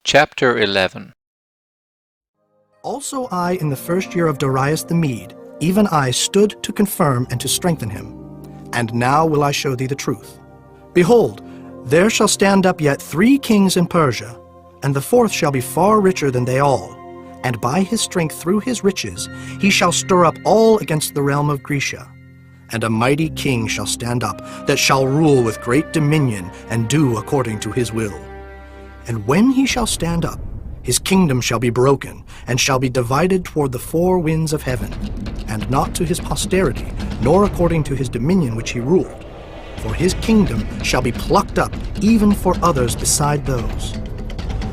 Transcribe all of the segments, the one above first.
Chapter 11. Also I, in the first year of Darius the Mede, even I stood to confirm and to strengthen him. And now will I show thee the truth. Behold, there shall stand up yet 3 kings in Persia, and the 4th shall be far richer than they all. And by his strength through his riches he shall stir up all against the realm of Grecia. And a mighty king shall stand up, that shall rule with great dominion, and do according to his will. And when he shall stand up, his kingdom shall be broken, and shall be divided toward the 4 winds of heaven, and not to his posterity, nor according to his dominion which he ruled. For his kingdom shall be plucked up, even for others beside those.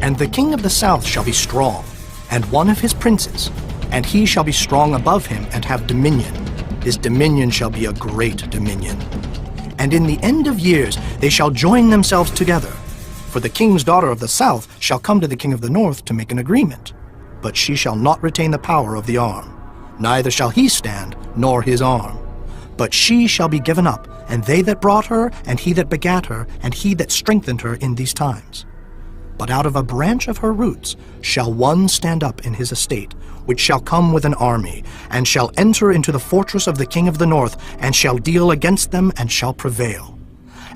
And the king of the south shall be strong, and one of his princes, and he shall be strong above him, and have dominion. His dominion shall be a great dominion. And in the end of years they shall join themselves together. For the king's daughter of the south shall come to the king of the north to make an agreement. But she shall not retain the power of the arm, neither shall he stand, nor his arm. But she shall be given up, and they that brought her, and he that begat her, and he that strengthened her in these times. But out of a branch of her roots shall one stand up in his estate, which shall come with an army, and shall enter into the fortress of the king of the north, and shall deal against them, and shall prevail.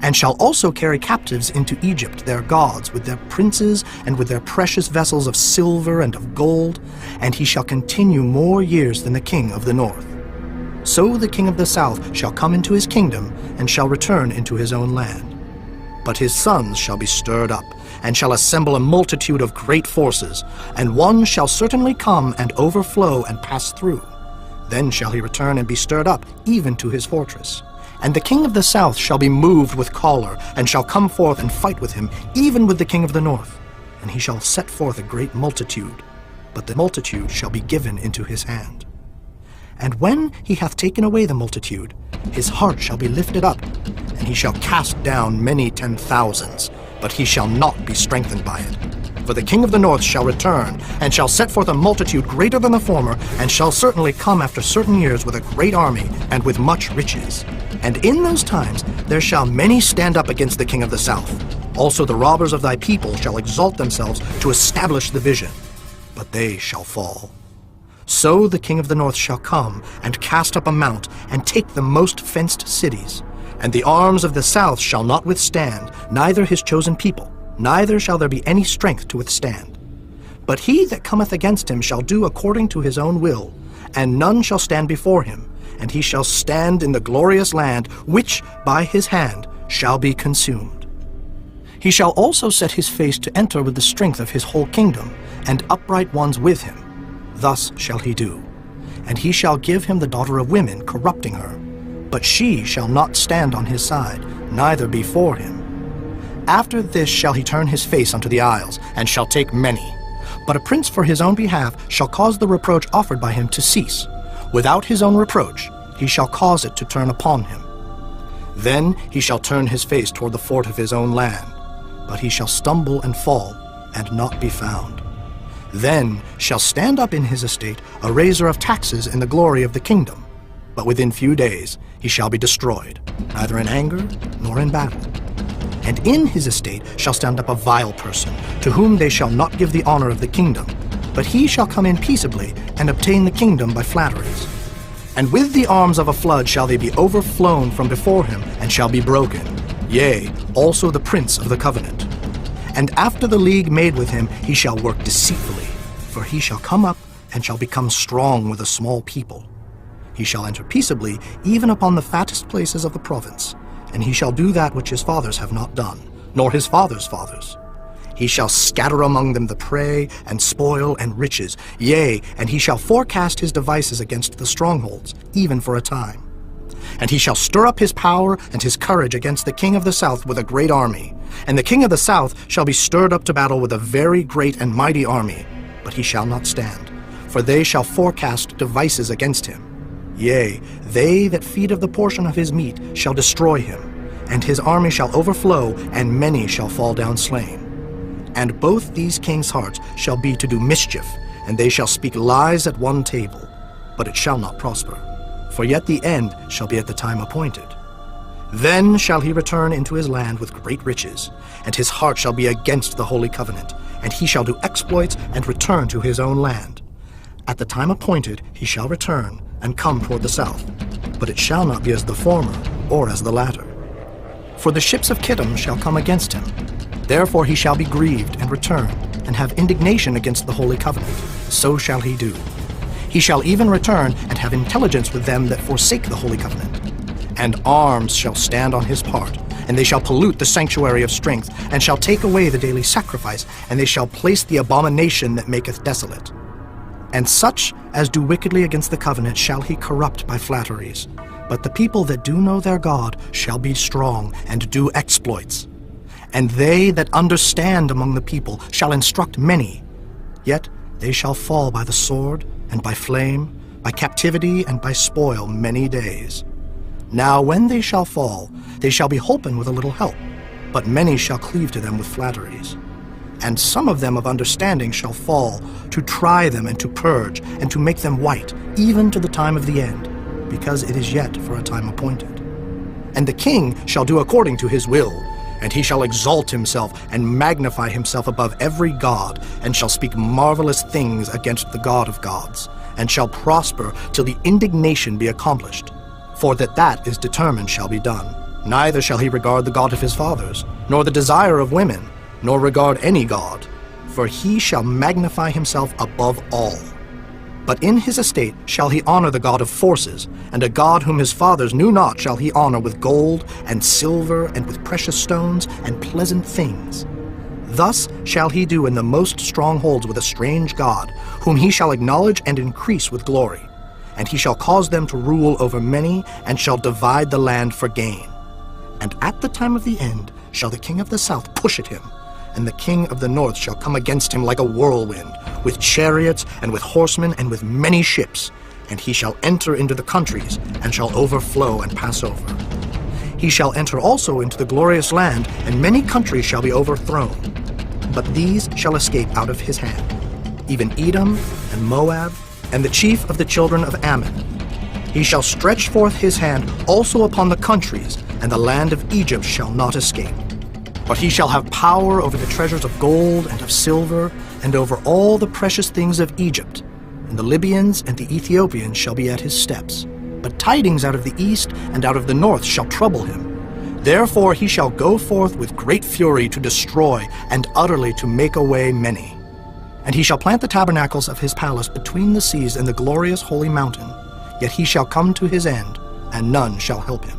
And shall also carry captives into Egypt their gods, with their princes, and with their precious vessels of silver and of gold, and he shall continue more years than the king of the north. So the king of the south shall come into his kingdom, and shall return into his own land. But his sons shall be stirred up, and shall assemble a multitude of great forces, and one shall certainly come and overflow and pass through. Then shall he return and be stirred up, even to his fortress. And the king of the south shall be moved with choler, and shall come forth and fight with him, even with the king of the north. And he shall set forth a great multitude, but the multitude shall be given into his hand. And when he hath taken away the multitude, his heart shall be lifted up, and he shall cast down many 10,000s, but he shall not be strengthened by it. For the king of the north shall return, and shall set forth a multitude greater than the former, and shall certainly come after certain years with a great army, and with much riches. And in those times there shall many stand up against the king of the south. Also the robbers of thy people shall exalt themselves to establish the vision, but they shall fall. So the king of the north shall come, and cast up a mount, and take the most fenced cities. And the arms of the south shall not withstand, neither his chosen people, neither shall there be any strength to withstand. But he that cometh against him shall do according to his own will, and none shall stand before him, and he shall stand in the glorious land, which by his hand shall be consumed. He shall also set his face to enter with the strength of his whole kingdom, and upright ones with him. Thus shall he do. And he shall give him the daughter of women, corrupting her. But she shall not stand on his side, neither before him. After this shall he turn his face unto the isles, and shall take many. But a prince for his own behalf shall cause the reproach offered by him to cease. Without his own reproach he shall cause it to turn upon him. Then he shall turn his face toward the fort of his own land, but he shall stumble and fall, and not be found. Then shall stand up in his estate a raiser of taxes in the glory of the kingdom, but within few days he shall be destroyed, neither in anger nor in battle. And in his estate shall stand up a vile person, to whom they shall not give the honor of the kingdom, but he shall come in peaceably, and obtain the kingdom by flatteries. And with the arms of a flood shall they be overflown from before him, and shall be broken, yea, also the prince of the covenant. And after the league made with him he shall work deceitfully, for he shall come up, and shall become strong with a small people. He shall enter peaceably, even upon the fattest places of the province, and he shall do that which his fathers have not done, nor his fathers' fathers. He shall scatter among them the prey, and spoil, and riches, yea, and he shall forecast his devices against the strongholds, even for a time. And he shall stir up his power and his courage against the king of the south with a great army. And the king of the south shall be stirred up to battle with a very great and mighty army, but he shall not stand, for they shall forecast devices against him. Yea, they that feed of the portion of his meat shall destroy him, and his army shall overflow, and many shall fall down slain. And both these kings' hearts shall be to do mischief, and they shall speak lies at one table, but it shall not prosper. For yet the end shall be at the time appointed. Then shall he return into his land with great riches, and his heart shall be against the holy covenant, and he shall do exploits and return to his own land. At the time appointed he shall return and come toward the south, but it shall not be as the former or as the latter. For the ships of Kittim shall come against him. Therefore he shall be grieved and return, and have indignation against the holy covenant. So shall he do. He shall even return and have intelligence with them that forsake the holy covenant. And arms shall stand on his part, and they shall pollute the sanctuary of strength, and shall take away the daily sacrifice, and they shall place the abomination that maketh desolate. And such as do wickedly against the covenant shall he corrupt by flatteries. But the people that do know their God shall be strong, and do exploits. And they that understand among the people shall instruct many. Yet they shall fall by the sword, and by flame, by captivity, and by spoil many days. Now when they shall fall, they shall be holpen with a little help, but many shall cleave to them with flatteries. And some of them of understanding shall fall, to try them and to purge, and to make them white, even to the time of the end, because it is yet for a time appointed. And the king shall do according to his will, and he shall exalt himself and magnify himself above every god, and shall speak marvelous things against the God of gods, and shall prosper till the indignation be accomplished. For that is determined shall be done. Neither shall he regard the God of his fathers, nor the desire of women, nor regard any god, for he shall magnify himself above all. But in his estate shall he honor the God of forces, and a God whom his fathers knew not shall he honor with gold and silver and with precious stones and pleasant things. Thus shall he do in the most strongholds with a strange God, whom he shall acknowledge and increase with glory. And he shall cause them to rule over many, and shall divide the land for gain. And at the time of the end shall the king of the south push at him, and the king of the north shall come against him like a whirlwind, with chariots and with horsemen and with many ships, and he shall enter into the countries, and shall overflow and pass over. He shall enter also into the glorious land, and many countries shall be overthrown. But these shall escape out of his hand, even Edom and Moab, and the chief of the children of Ammon. He shall stretch forth his hand also upon the countries, and the land of Egypt shall not escape. But he shall have power over the treasures of gold and of silver, and over all the precious things of Egypt. And the Libyans and the Ethiopians shall be at his steps. But tidings out of the east and out of the north shall trouble him. Therefore he shall go forth with great fury to destroy, and utterly to make away many. And he shall plant the tabernacles of his palace between the seas and the glorious holy mountain. Yet he shall come to his end, and none shall help him.